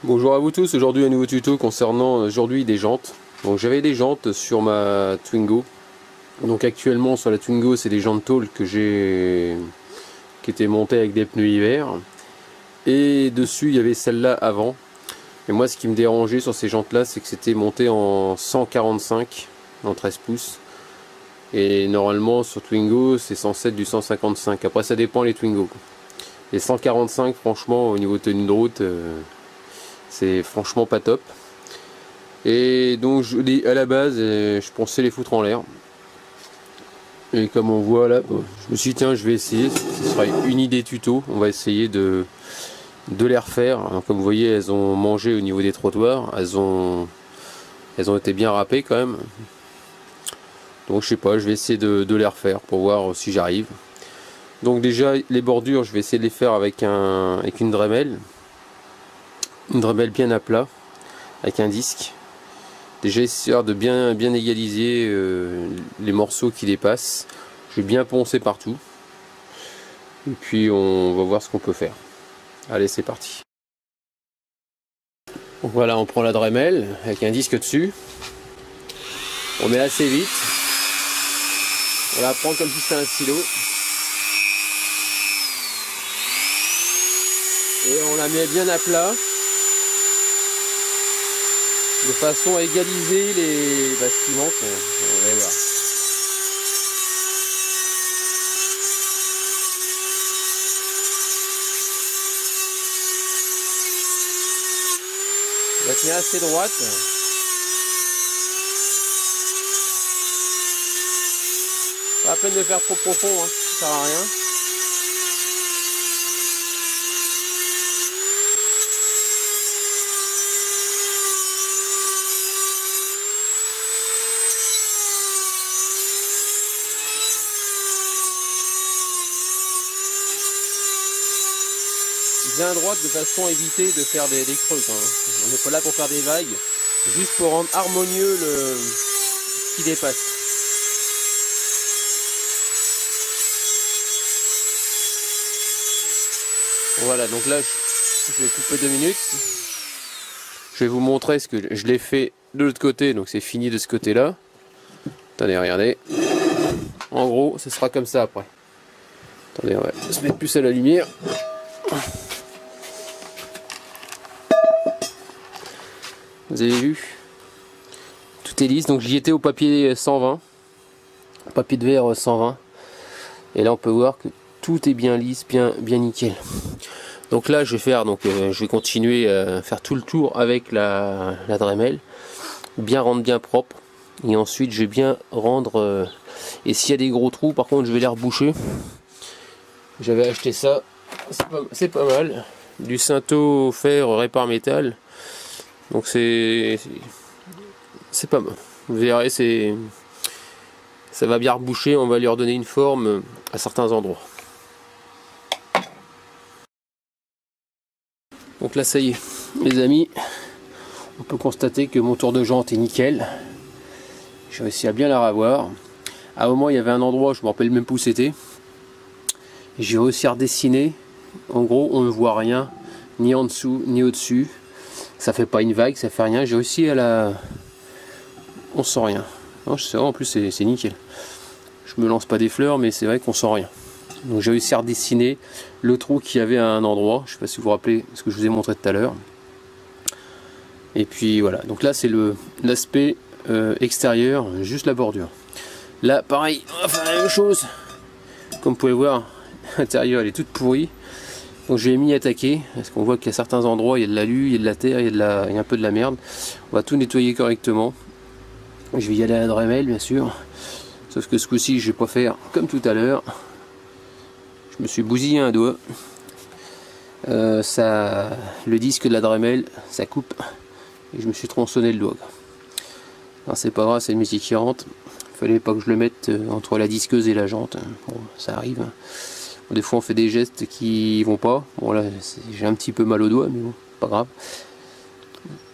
Bonjour à vous tous, aujourd'hui un nouveau tuto concernant des jantes. Donc j'avais des jantes sur ma Twingo. Donc actuellement sur la Twingo c'est des jantes tôle que j'ai qui étaient montées avec des pneus hiver. Et dessus il y avait celle-là avant. Et moi ce qui me dérangeait sur ces jantes là c'est que c'était monté en 145 en 13 pouces. Et normalement sur Twingo c'est censé être du 155. Après ça dépend les Twingo. Les 145 franchement au niveau tenue de route c'est franchement pas top. Et donc à la base je pensais les foutre en l'air. Et comme on voit là, bon, je me suis dit tiens je vais essayer, ce sera une idée tuto, on va essayer de les refaire. Alors, comme vous voyez elles ont mangé au niveau des trottoirs, elles ont été bien râpées quand même. Donc je sais pas, je vais essayer de les refaire pour voir si j'arrive. Donc déjà les bordures je vais essayer de les faire avec une Dremel. Une Dremel bien à plat avec un disque. Déjà histoire de bien égaliser les morceaux qui dépassent. Je vais bien poncer partout. Et puis on va voir ce qu'on peut faire. Allez c'est parti. Donc voilà, on prend la Dremel avec un disque dessus. On met assez vite. On la prend comme si c'était un stylo. Et on la met bien à plat. De façon à égaliser les bâtiments, on va voir. On va tenir assez droite. Pas la peine de faire trop profond, hein, ça sert à rien. Bien droite de façon à éviter de faire des creux. On n'est pas là pour faire des vagues, juste pour rendre harmonieux ce qui dépasse. Voilà, donc là je vais couper 2 minutes. Je vais vous montrer ce que je l'ai fait de l'autre côté, donc c'est fini de ce côté là. Attendez, regardez. En gros, ce sera comme ça après. Attendez, on va se mettre plus à la lumière. Vous avez vu, tout est lisse, donc j'y étais au papier 120, papier de verre 120, et là on peut voir que tout est bien lisse, bien nickel. Donc là je vais faire, je vais continuer à faire tout le tour avec la Dremel, bien rendre bien propre, et ensuite je vais bien rendre, et s'il y a des gros trous par contre je vais les reboucher. J'avais acheté ça, c'est pas mal, du Cinto fer répar métal. Donc c'est pas mal. Vous verrez, ça va bien reboucher, on va lui redonner une forme à certains endroits. Donc là ça y est, les amis, on peut constater que mon tour de jante est nickel. J'ai réussi à bien la ravoir. À un moment il y avait un endroit, je me rappelle même plus où c'était. J'ai réussi à redessiner. En gros on ne voit rien, ni en dessous, ni au-dessus. Ça fait pas une vague, ça fait rien. J'ai réussi à la... On sent rien. Non, c'est vrai, en plus c'est nickel. Je me lance pas des fleurs, mais c'est vrai qu'on sent rien. Donc j'ai réussi à redessiner le trou qu'il y avait à un endroit. Je sais pas si vous vous rappelez ce que je vous ai montré tout à l'heure. Et puis voilà. Donc là c'est l'aspect extérieur, juste la bordure. Là pareil, on va faire la même chose. Comme vous pouvez voir, l'intérieur elle est toute pourrie. Donc je vais m'y attaquer, parce qu'on voit qu'à certains endroits il y a de l'alu, il y a de la terre, il y a un peu de la merde. On va tout nettoyer correctement. Je vais y aller à la Dremel bien sûr. Sauf que ce coup-ci je vais pas faire comme tout à l'heure. Je me suis bousillé un doigt. Le disque de la Dremel, ça coupe. Et je me suis tronçonné le doigt. C'est pas grave, c'est le métier qui rentre. Fallait pas que je le mette entre la disqueuse et la jante. Bon, ça arrive. Bon, des fois on fait des gestes qui vont pas. Bon là j'ai un petit peu mal au doigt, mais bon, pas grave.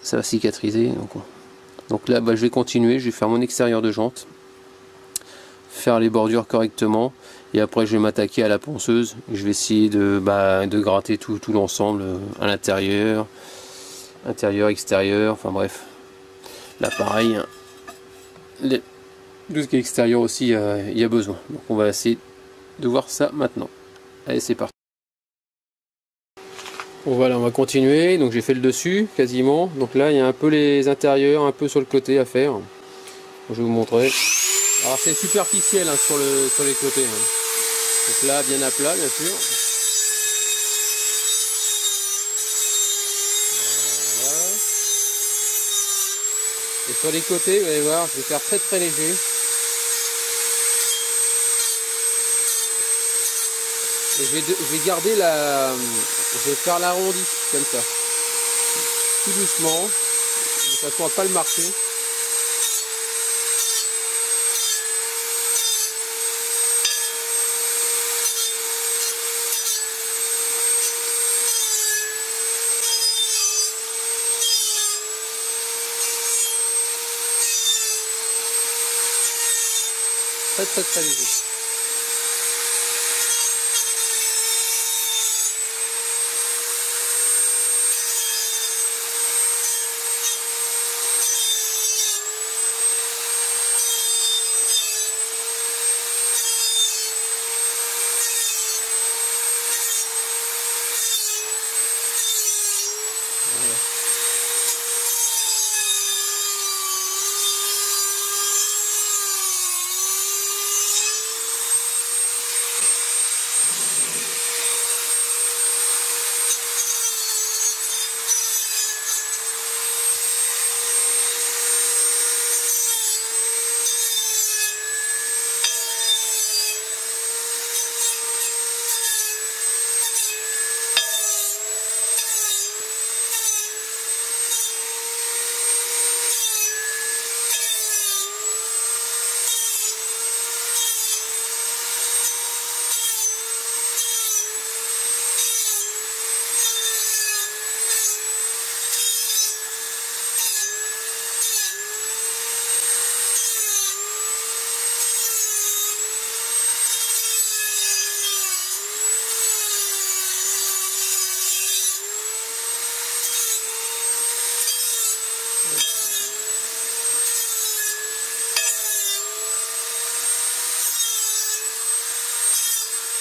Ça va cicatriser. Donc là je vais continuer, je vais faire mon extérieur de jante. Faire les bordures correctement. Et après je vais m'attaquer à la ponceuse. Je vais essayer de gratter tout l'ensemble à l'intérieur. intérieur, extérieur, enfin bref. Là pareil, hein. Tout ce qui est extérieur aussi, il y a besoin. Donc on va essayer de voir ça maintenant. Allez, c'est parti. Bon voilà, on va continuer. Donc j'ai fait le dessus quasiment. Donc là il y a un peu les intérieurs, un peu sur le côté à faire. Je vais vous montrer. Alors c'est superficiel hein, sur les côtés. Hein. Donc là bien à plat bien sûr. Voilà. Et sur les côtés, vous allez voir, je vais faire très très léger. Et je vais garder je vais faire l'arrondi comme ça. Tout doucement, de façon à pas le marquer. Très très très léger. Voilà.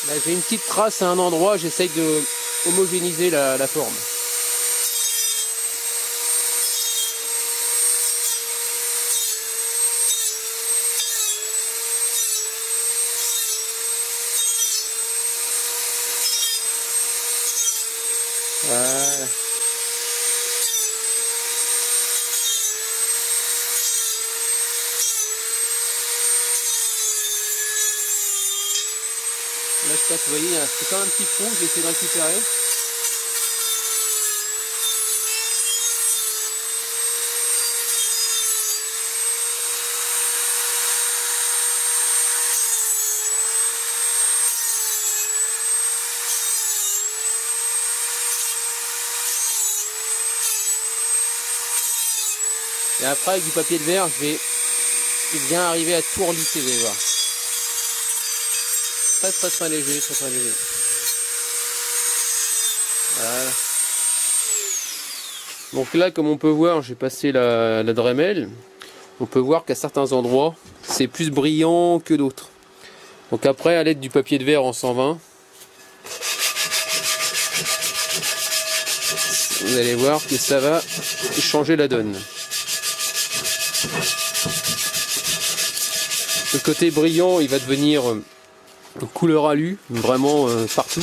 Là j'ai une petite trace à un endroit, j'essaye de homogénéiser la forme. Voilà. Là, je passe, vous voyez, c'est quand même un petit trou, je vais essayer de récupérer. Et après, avec du papier de verre, je vais bien arriver à tout relisser, vous allez voir. Très très très léger, très très léger. Voilà. Donc là, comme on peut voir, j'ai passé la Dremel. On peut voir qu'à certains endroits, c'est plus brillant que d'autres. Donc après, à l'aide du papier de verre en 120, vous allez voir que ça va changer la donne. Le côté brillant, il va devenir couleur alu, vraiment partout.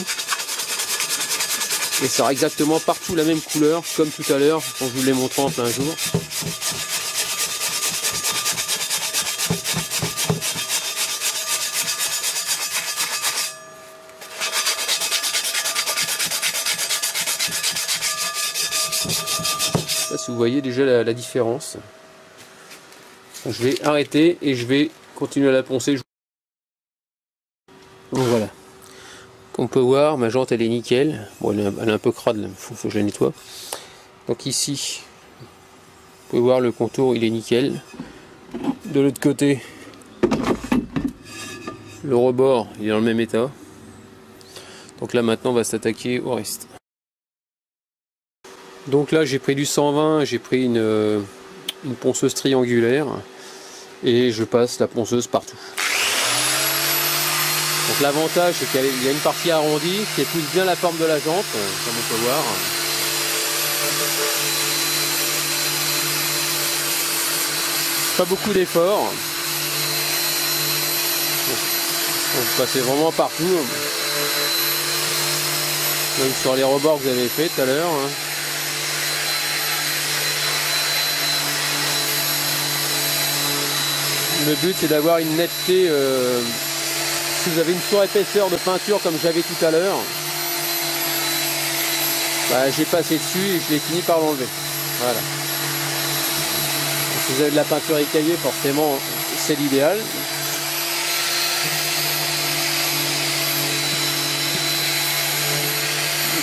Et ça sera exactement partout la même couleur, comme tout à l'heure, quand je vous l'ai montré en plein jour. Là, si vous voyez déjà la différence. Donc, je vais arrêter et je vais continuer à la poncer. Donc voilà. Comme on peut voir, ma jante elle est nickel. Bon, elle est un peu crade, il faut que je la nettoie. Donc ici, vous pouvez voir le contour, il est nickel. De l'autre côté, le rebord, il est dans le même état. Donc là maintenant, on va s'attaquer au reste. Donc là j'ai pris du 120, j'ai pris une ponceuse triangulaire et je passe la ponceuse partout. Donc l'avantage c'est qu'il y a une partie arrondie qui épouse bien la forme de la jante, comme on peut voir. Pas beaucoup d'efforts. Vous passez vraiment partout. Même sur les rebords que vous avez fait tout à l'heure. Le but c'est d'avoir une netteté. Si vous avez une surépaisseur de peinture comme j'avais tout à l'heure, bah, j'ai passé dessus et je l'ai fini par l'enlever. Voilà. Si vous avez de la peinture écaillée, forcément c'est l'idéal.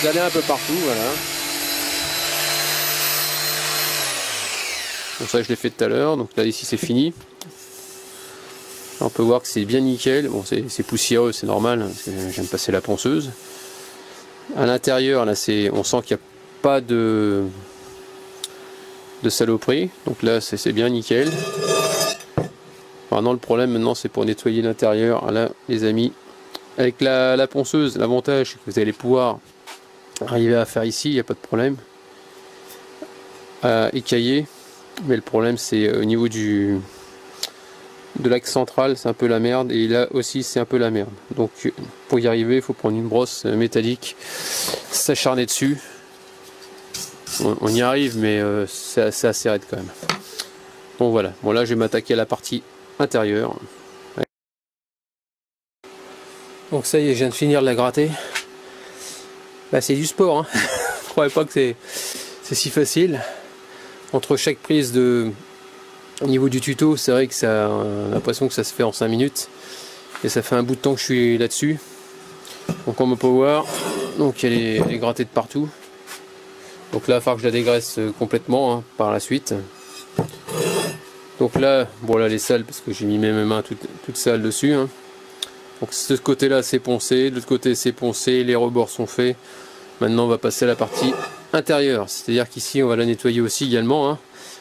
Vous allez un peu partout, voilà. Bon, ça je l'ai fait tout à l'heure, donc là ici c'est fini. Là, on peut voir que c'est bien nickel. Bon, c'est poussiéreux, c'est normal, parce que j'aime passer la ponceuse. À l'intérieur, là, on sent qu'il n'y a pas de saloperie. Donc là, c'est bien nickel. Maintenant, le problème maintenant, c'est pour nettoyer l'intérieur. Là, les amis, avec la ponceuse, l'avantage, c'est que vous allez pouvoir arriver à faire ici, il n'y a pas de problème. À écailler. Mais le problème, c'est au niveau de l'axe central, c'est un peu la merde, et là aussi c'est un peu la merde. Donc pour y arriver, il faut prendre une brosse métallique, s'acharner dessus. On y arrive, mais c'est assez raide quand même. Donc voilà, bon là je vais m'attaquer à la partie intérieure. Donc ça y est, je viens de finir de la gratter. Bah, c'est du sport, hein. Je croyais pas que c'est si facile. Entre chaque prise au niveau du tuto, c'est vrai que ça a l'impression que ça se fait en 5 minutes. Et ça fait un bout de temps que je suis là-dessus. Donc on peut voir, donc elle est grattée de partout. Donc là, il va falloir que je la dégraisse complètement hein, par la suite. Donc là, bon là les sales, parce que j'ai mis mes mains toutes sales dessus. Hein. Donc de ce côté-là c'est poncé, de l'autre côté c'est poncé, les rebords sont faits. Maintenant on va passer à la partie intérieure. C'est-à-dire qu'ici on va la nettoyer aussi également. Hein.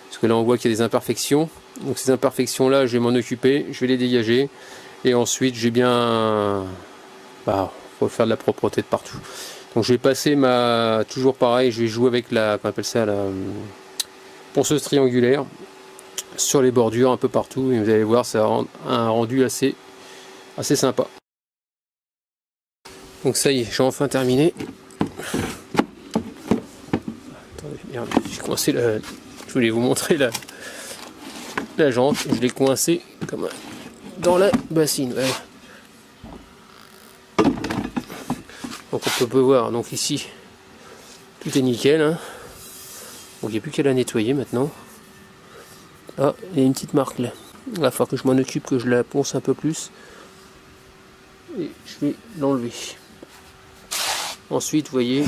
Parce que là on voit qu'il y a des imperfections. Donc ces imperfections là je vais m'en occuper, je vais les dégager. Et ensuite j'ai bien refaire de la propreté de partout. Donc je vais passer toujours pareil, je vais jouer avec la ponceuse triangulaire sur les bordures un peu partout. Et vous allez voir ça rend un rendu assez sympa. Donc ça y est, j'ai enfin terminé. Attendez, merde, j'ai coincé je voulais vous montrer la jante, je l'ai coincée comme dans la bassine. Voilà. Donc on peut voir, donc ici tout est nickel. Hein. Donc il n'y a plus qu'à la nettoyer maintenant. Ah, il y a une petite marque là. Il va falloir que je m'en occupe, que je la ponce un peu plus. Et je vais l'enlever. Ensuite, vous voyez,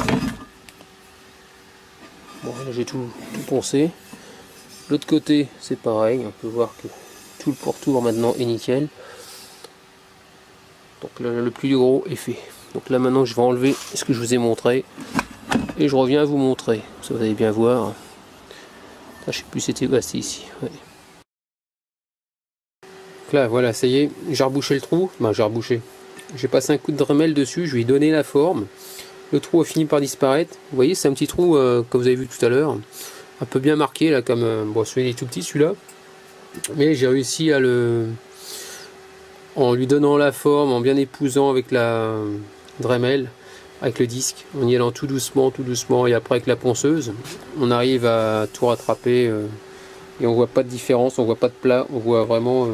bon, là j'ai tout poncé. L'autre côté, c'est pareil. On peut voir que tout le pourtour maintenant est nickel. Donc là, le plus gros est fait. Donc là maintenant, je vais enlever ce que je vous ai montré. Et je reviens à vous montrer. Ça, vous allez bien voir. Ah, je sais plus c'était ici. Ouais. Donc là, voilà, ça y est, j'ai rebouché le trou. Ben, j'ai rebouché. J'ai passé un coup de Dremel dessus, je lui ai donné la forme. Le trou a fini par disparaître. Vous voyez, c'est un petit trou comme vous avez vu tout à l'heure. Un peu bien marqué là, comme bon, celui-là est tout petit celui-là. Mais j'ai réussi à en lui donnant la forme, en bien épousant avec la Dremel, avec le disque, en y allant tout doucement, et après avec la ponceuse, on arrive à tout rattraper et on voit pas de différence, on voit pas de plat, on voit vraiment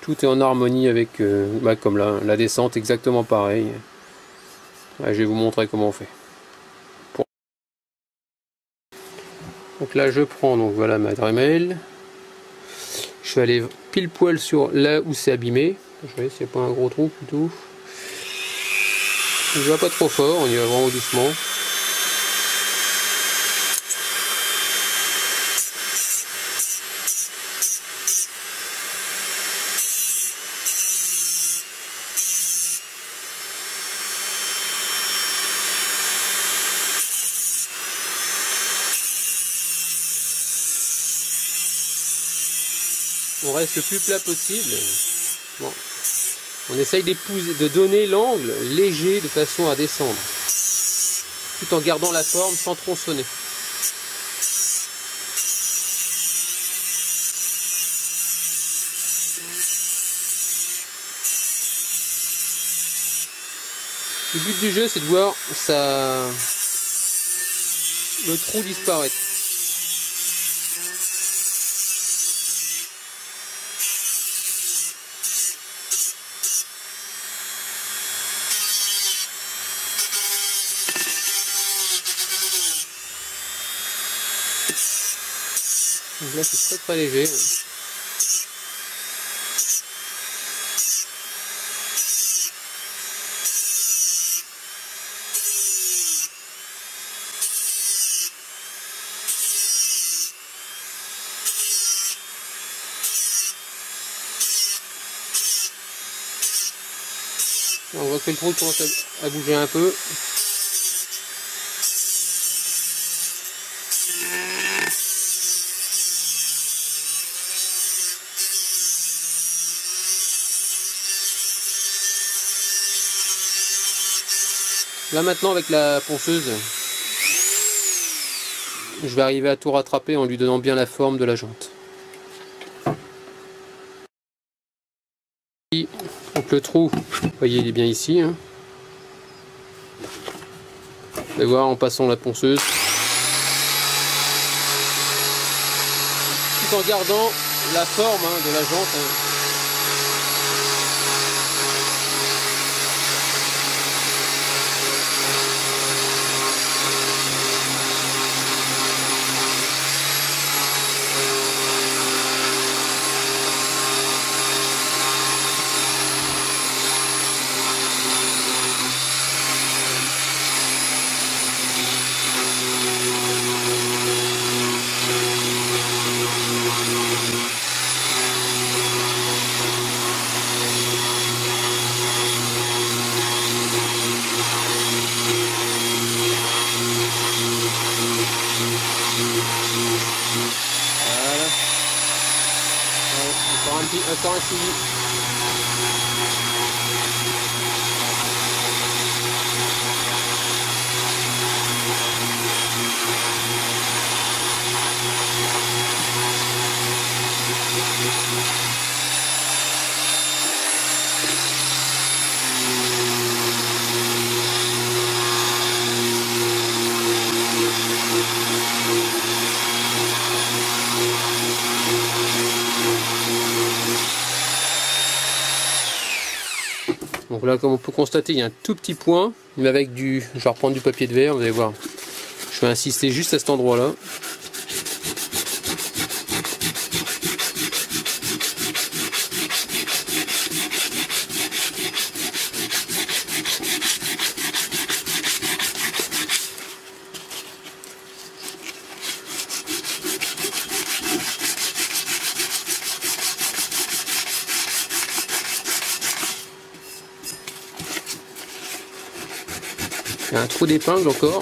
tout est en harmonie avec comme la descente, exactement pareil. Je vais vous montrer comment on fait. Donc là je prends donc voilà ma Dremel. Je vais aller pile poil sur là où c'est abîmé. Je vais s'il n'y a pas un gros trou plutôt. Je ne vais pas trop fort, on y va vraiment doucement. on reste le plus plat possible. Bon. On essaye de donner l'angle léger de façon à descendre, tout en gardant la forme sans tronçonner. Le but du jeu, c'est de voir le trou disparaître. Donc là, c'est très léger. On voit que le trou commence à bouger un peu. Là maintenant, avec la ponceuse, je vais arriver à tout rattraper en lui donnant bien la forme de la jante. Donc le trou, vous voyez, il est bien ici. Hein. Vous allez voir en passant la ponceuse. Tout en gardant la forme de la jante. Hein. Encore un suivi. Donc là, comme on peut constater, il y a un tout petit point, mais avec je vais reprendre du papier de verre, vous allez voir. Je vais insister juste à cet endroit-là. Il y a un trou d'épingle encore.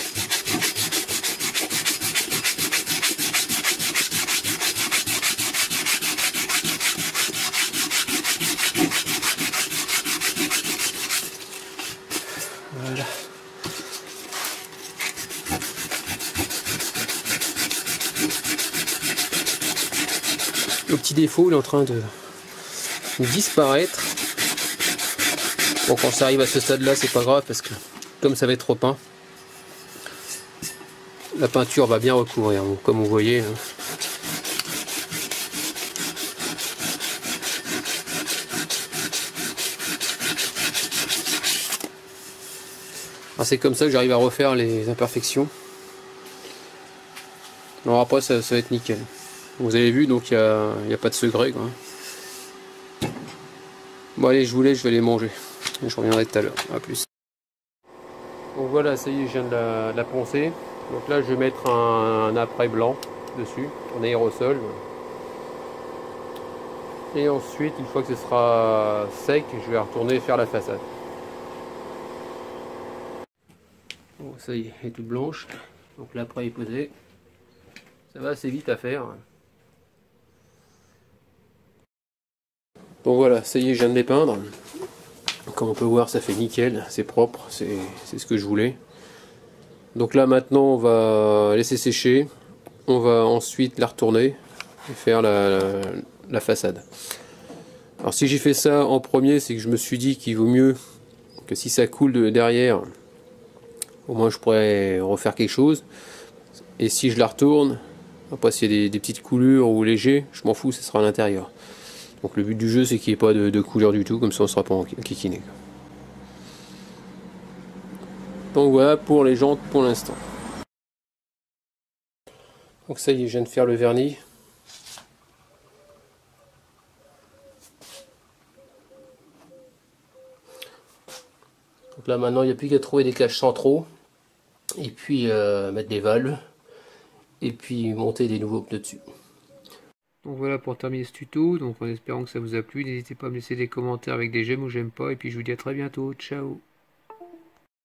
Voilà. Le petit défaut, il est en train de disparaître. Bon, quand ça arrive à ce stade-là, c'est pas grave parce que comme ça va être trop peint, la peinture va bien recouvrir, comme vous voyez. Hein. C'est comme ça que j'arrive à refaire les imperfections. Alors après ça va être nickel. Vous avez vu, donc il n'y a pas de secret, quoi. Bon allez, je vous laisse, je vais aller manger. Je reviendrai tout à l'heure. A plus. Donc voilà, ça y est, je viens de la poncer. Donc là je vais mettre un après blanc dessus, en aérosol. Et ensuite, une fois que ce sera sec, je vais retourner faire la façade. Bon, ça y est, elle est toute blanche. Donc l'après est posé. Ça va assez vite à faire. Donc voilà, ça y est, je viens de les peindre. Comme on peut voir, ça fait nickel, c'est propre, c'est ce que je voulais. Donc là maintenant on va laisser sécher, on va ensuite la retourner et faire la façade. Alors si j'ai fait ça en premier, c'est que je me suis dit qu'il vaut mieux que si ça coule de derrière, au moins je pourrais refaire quelque chose. Et si je la retourne, après s'il y a des petites coulures ou légers, je m'en fous, ça sera à l'intérieur. Donc le but du jeu c'est qu'il n'y ait pas de couleur du tout, comme ça on ne sera pas enquiquiné. Donc voilà pour les jantes pour l'instant. Donc ça y est, je viens de faire le vernis. Donc là maintenant il n'y a plus qu'à trouver des caches centraux. Et puis mettre des valves. Et puis monter des nouveaux pneus dessus. Donc voilà pour terminer ce tuto. Donc en espérant que ça vous a plu, n'hésitez pas à me laisser des commentaires avec des j'aime ou j'aime pas. Et puis je vous dis à très bientôt. Ciao.